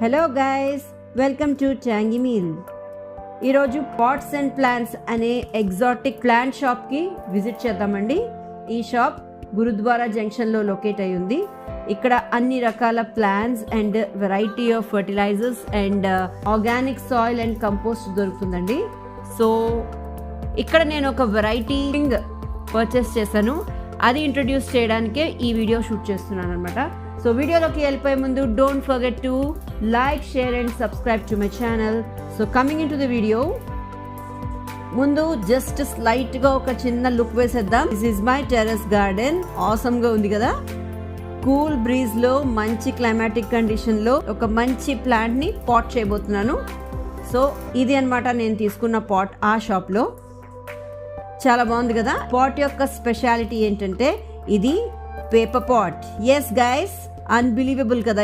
Hello guys, welcome to Tangymeal. ఈరోజు pots and plants అనే exotic plant షాప్కి visit చేద్దామండి. ఈ షాప్ గురుద్వారా జంక్షన్లో లొకేట్ అయి ఉంది. ఇక్కడ అన్ని రకాల plants and variety of fertilizers and organic soil and compost దొరుకుతుందండి. సో ఇక్కడ నేను ఒక వెరైటీ పర్చేస్ చేశాను, అది ఇంట్రడ్యూస్ చేయడానికే ఈ వీడియో షూట్ చేస్తున్నాను అనమాట. సో వీడియోలోకి వెళ్ళిపోయే ముందు don't forget to like, share and subscribe to my channel. So coming in to the video, ముందు జస్ట్ స్లైట్గా ఒక చిన్న లుక్ వేసేద్దాం. This is my terrace garden. ఆసమ్గా ఉంది కదా. కూల్ బ్రీజ్లో మంచి క్లైమాటిక్ కండిషన్లో ఒక మంచి ప్లాంట్ని పాట్ చేయబోతున్నాను. సో ఇది అన్నమాట నేను తీసుకున్న పాట్ ఆ షాప్లో. చాలా బాగుంది కదా. పాట్ యొక్క స్పెషాలిటీ ఏంటంటే ఇది paper pot. Yes guys, unbelievable కదా.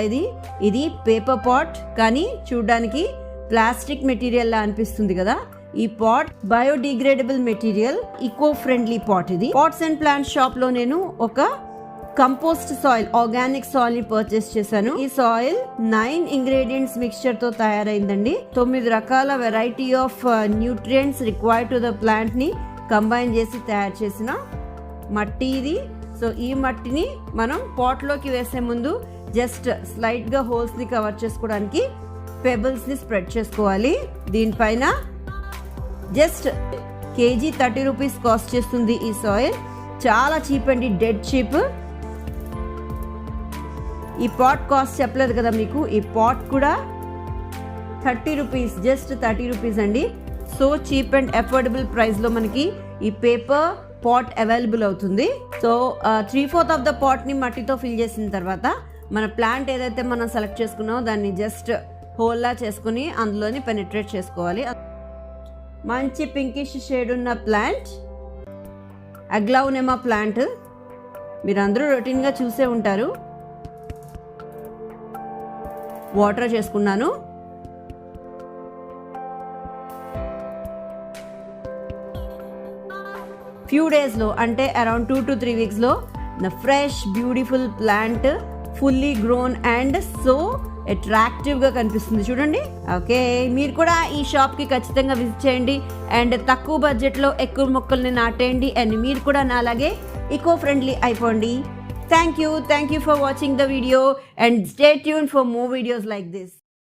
ఇది పేపర్ పాట్, కానీ చూడడానికి ప్లాస్టిక్ మెటీరియల్ లా అనిపిస్తుంది కదా. ఈ pot biodegradable material, eco friendly pot. ఇది పాట్స్ అండ్ ప్లాంట్స్ షాప్ లో నేను ఒక కంపోస్ట్ సాయిల్, ఆర్గానిక్ సాయిల్ ని పర్చేస్ చేశాను. ఈ సాయిల్ 9 ఇంగ్రీడియంట్స్ మిక్స్చర్ తో తయారైందండి. 9 రకాల variety of nutrients required to the plant ని కంబైన్ చేసి తయారు చేసిన మట్టి ఇది. సో ఈ మట్టిని మనం పాట్లోకి వేసే ముందు జస్ట్ స్లైట్గా హోల్స్ని కవర్ చేసుకోవడానికి పెబుల్స్ని స్ప్రెడ్ చేసుకోవాలి. దీనిపైన జస్ట్ కేజీ 30 రూపీస్ కాస్ట్ చేస్తుంది ఈ సాయిల్. చాలా చీప్ అండి, డెడ్ చీప్. ఈ పాట్ కాస్ట్ చెప్పలేదు కదా మీకు. ఈ పాట్ కూడా 30 రూపీస్, జస్ట్ 30 రూపీస్ అండి. సో చీప్ అండ్ అఫోర్డబుల్ ప్రైస్లో మనకి ఈ పేపర్ పాట్ అవైలబుల్ అవుతుంది. సో 3/4 ఆఫ్ ద పాట్ని మట్టితో ఫిల్ చేసిన తర్వాత మన ప్లాంట్ ఏదైతే మనం సెలెక్ట్ చేసుకున్నామో దాన్ని జస్ట్ హోల్లా చేసుకుని అందులోని పెనిట్రేట్ చేసుకోవాలి. మంచి పింకిష్ షేడ్ ఉన్న ప్లాంట్, అగ్లౌనెమా ప్లాంట్. మీరు అందరూ రొటీన్గా చూసే ఉంటారు. వాటర్ చేసుకున్నాను. ఫ్యూ డేస్లో, అంటే అరౌండ్ 2 to 3 వీక్స్లో the fresh beautiful plant fully grown and so అట్రాక్టివ్గా కనిపిస్తుంది చూడండి. ఓకే, మీరు కూడా ఈ షాప్కి ఖచ్చితంగా విజిట్ చేయండి అండ్ తక్కువ బడ్జెట్లో ఎక్కువ మొక్కల్ని నాటేయండి అండ్ మీరు కూడా నాలాగే ఈకో ఫ్రెండ్లీ అయిపోండి. Thank you for watching the video and stay tune for more videos like this.